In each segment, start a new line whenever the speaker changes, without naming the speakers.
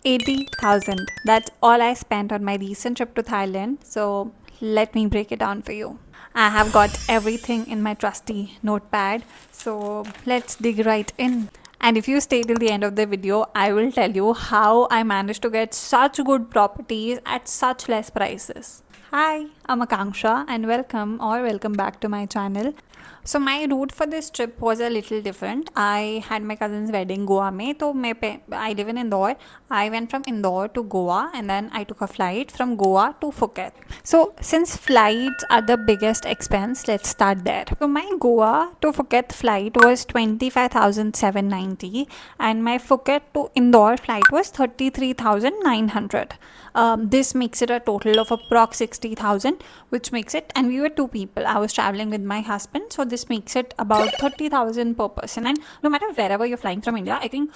80,000. That's all I spent on my recent trip to Thailand. So let me break it down for you. I have got everything in my trusty notepad. So let's dig right in. And if you stay till the end of the video, I will tell you how I managed to get such good properties at such less prices. Hi, I'm Akanksha and welcome back to my channel. So my route for this trip was a little different. I had my cousin's wedding Goa में तो I live in Indore. I went from Indore to Goa and then I took a flight from Goa to Phuket. So since flights are the biggest expense, let's start there. So my Goa to Phuket flight was 25,790 and my Phuket to Indore flight was 33,900. This makes it a total of approx 60,000, which makes it, and we were two people. I was traveling with my husband, so this makes it about 30,000 per person. And no matter wherever you're flying from India, I think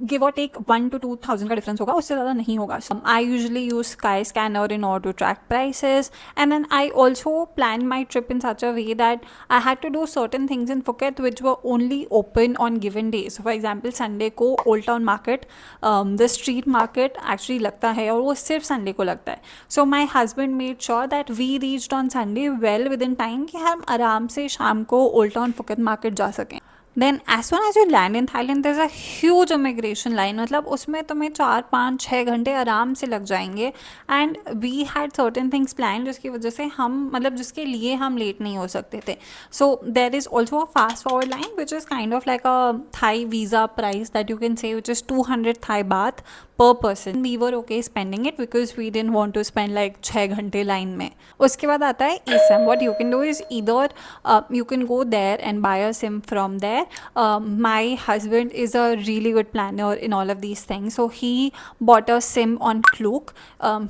give or take 1 to 2,000 का difference होगा, उससे ज़्यादा नहीं होगा. So I usually use Skyscanner in order to track prices, and then I also planned my trip in such a way that I had to do certain things in Phuket which were only open on given days. So for example, Sunday को Old Town Market, the street market actually लगता है और वो सिर्फ Sunday को लगता है. So my husband made sure that we reached on Sunday well within time कि हम आराम से शाम को ओल्ड टाउन फुकेत मार्केट जा सकें. Then as soon as you land in Thailand there is a huge immigration line. मतलब उसमें तुम्हें 4-5-6 घंटे आराम से लग जाएंगे. And we had certain things plan जिसकी वजह से हम मतलब जिसके लिए हम लेट नहीं हो सकते थे. So there is also a fast forward line which is kind of like a Thai visa price that you can say which is 200 Thai baht per person. We were okay spending it because we didn't want to spend like 6 घंटे line में. उसके बाद आता है eSIM. What you can do is either you can go there and buy a SIM from there. My husband is a really good planner in all of these things, so he bought a SIM on Klook.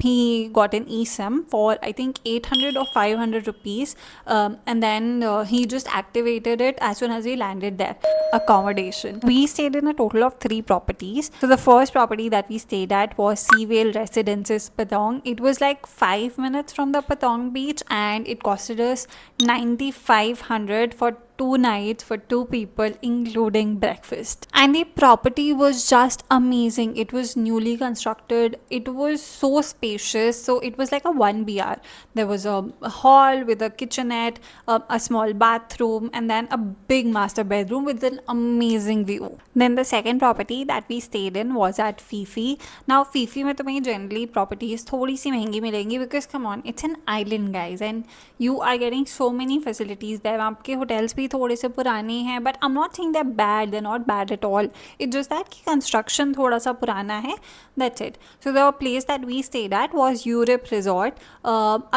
He got an eSIM for I think 800 or 500 rupees, and then he just activated it as soon as he landed there. Accommodation. We stayed in a total of 3 properties. So the first property that we stayed at was Seavale Residences Patong. It was like 5 minutes from the Patong beach and it costed us 9,500 for 2 nights for 2 people including breakfast. And the property was just amazing. It was newly constructed. It was so spacious. So it was like a 1 BR. There was a hall with a kitchenette, a small bathroom, and then a big master bedroom with an amazing view. Then the second property that we stayed in was at Fifi. Now Fifi में तुम्हें generally properties थोड़ी सी महंगी मिलेंगी because come on, it's an island guys and you are getting so many facilities there. आपके hotels भी थोड़े से पुराने हैं, but I'm not saying they're bad. They're not bad at all. It's just that कि construction थोड़ा सा पुराना है. That's it. So the place that we stayed at was Europe Resort.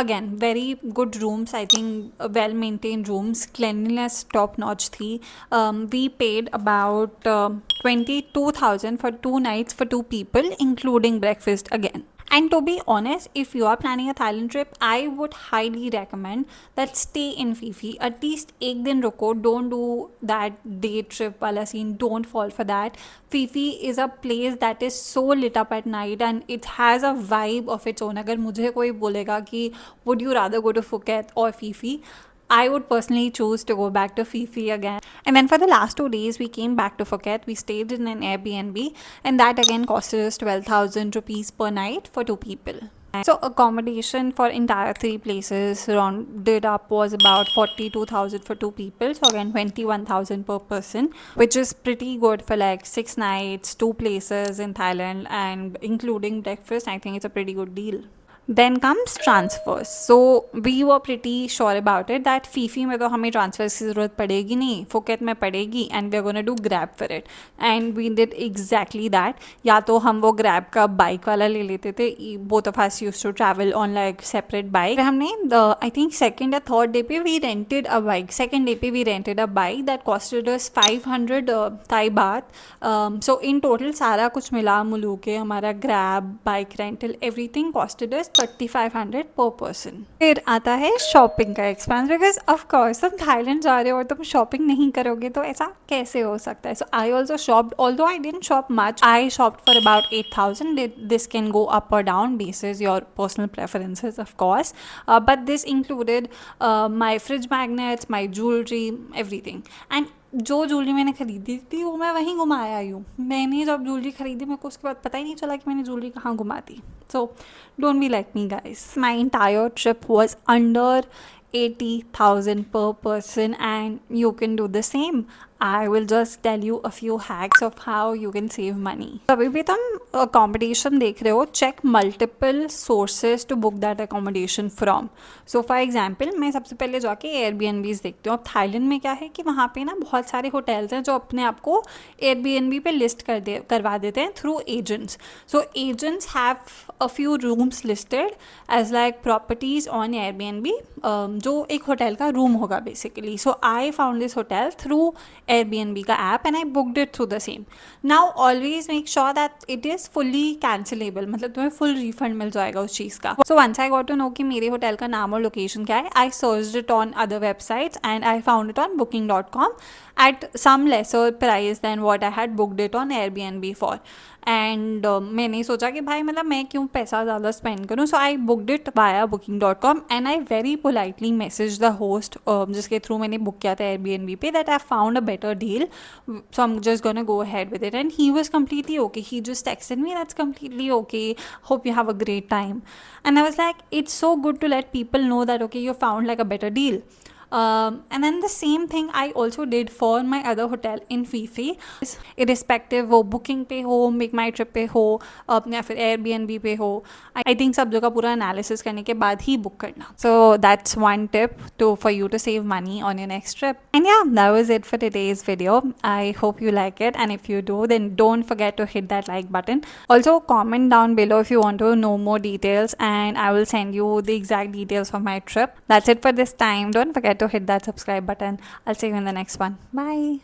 Again, very good rooms. I think well maintained rooms. Cleanliness top notch थी. We paid about 22,000 for 2 nights for 2 people, including breakfast again. And to be honest, if you are planning a Thailand trip, I would highly recommend that stay in Fifi. At least एक दिन रुको. Don't do that day trip वाला scene. Don't fall for that. Fifi is a place that is so lit up at night and it has a vibe of its own. अगर मुझे कोई बोलेगा कि would you rather go to Phuket or Fifi, I would personally choose to go back to Fifi again. And then for the last 2 days, we came back to Phuket. We stayed in an Airbnb and that again costed us 12,000 rupees per night for 2 people. So accommodation for entire 3 places rounded up was about 42,000 for 2 people. So again 21,000 per person, which is pretty good for like 6 nights, 2 places in Thailand and including breakfast. I think it's a pretty good deal. Then comes transfers. So we were pretty sure about it that Fifi में तो हमें transfers की ज़रूरत पड़ेगी नहीं, Phuket में पड़ेगी and we're gonna do Grab for it. And we did exactly that. या तो हम वो Grab का bike वाला ले लेते थे. Both of us used to travel on like separate bike. हमने I think second or third day पे we rented a bike. Second day पे we rented a bike that costed us 500 Thai baht. So in total सारा कुछ मिला मुलू के हमारा Grab, bike rental, everything costed us 3,500 per person. फिर आता है शॉपिंग का एक्सपेंस बिकॉज ऑफ कोर्स तुम थाईलैंड जा रहे हो और तुम शॉपिंग नहीं करोगे तो ऐसा कैसे हो सकता है. So I also shopped although I didn't shop much. I shopped for about 8,000. This can go up और down basis your personal preferences of course, but this included my fridge magnets, my jewelry, everything. And जो jewellery मैंने खरीदी थी वो मैं वहीं घुमाया आई हूँ। मैंने जब ज्वेलरी खरीदी मेरे को उसके बाद पता ही नहीं चला कि मैंने ज्वेलरी कहाँ घुमा दी। So don't be like me guys. My entire trip was under 80,000 per person and you can do the same. I will just tell you a few hacks of how you can save money. कभी भी तुम accommodation देख रहे हो, check multiple sources to book that accommodation from. So for example, मैं सबसे पहले जाके Airbnbs देखती हूँ। अब थाईलैंड में क्या है कि वहाँ पे ना बहुत सारे होटल्स हैं जो अपने आप को Airbnb पे लिस्ट करवा देते हैं through agents. So agents have a few rooms listed as like properties on Airbnb, जो एक होटल का रूम होगा basically. So I found this hotel through Airbnb का app and I booked it through the same. Now always make sure that it is fully cancellable, मतलब तुम्हें full refund मिल जाएगा उस चीज़ का. So once I got to know कि मेरे होटल का नाम और लोकेशन क्या है, I searched it on other websites and I found it on booking.com at some lesser price than what I had booked it on Airbnb for. And मैंने सोचा कि भाई मतलब मैं क्यों पैसा ज़्यादा स्पेंड करूँ. So I booked it via booking.com and I very politely message the host जिसके थ्रू मैंने बुक किया था Airbnb पे, that I found a better deal, so I am just gonna go ahead with it. And he was completely okay. He just texted me, that's completely okay, hope you have a great time. And I was like, it's so good to let people know that okay, you found like a better deal. And then the same thing I also did for my other hotel in Fifi. Irrespective वो booking पे हो, make my trip पे हो, या फिर Airbnb पे हो, I think सब जगह पूरा analysis करने के बाद ही book करना. So that's one tip for you to save money on your next trip. And yeah, that was it for today's video. I hope you like it, and if you do, then don't forget to hit that like button. Also comment down below if you want to know more details, and I will send you the exact details for my trip. That's it for this time. Don't forget to hit that subscribe button. I'll see you in the next one. Bye.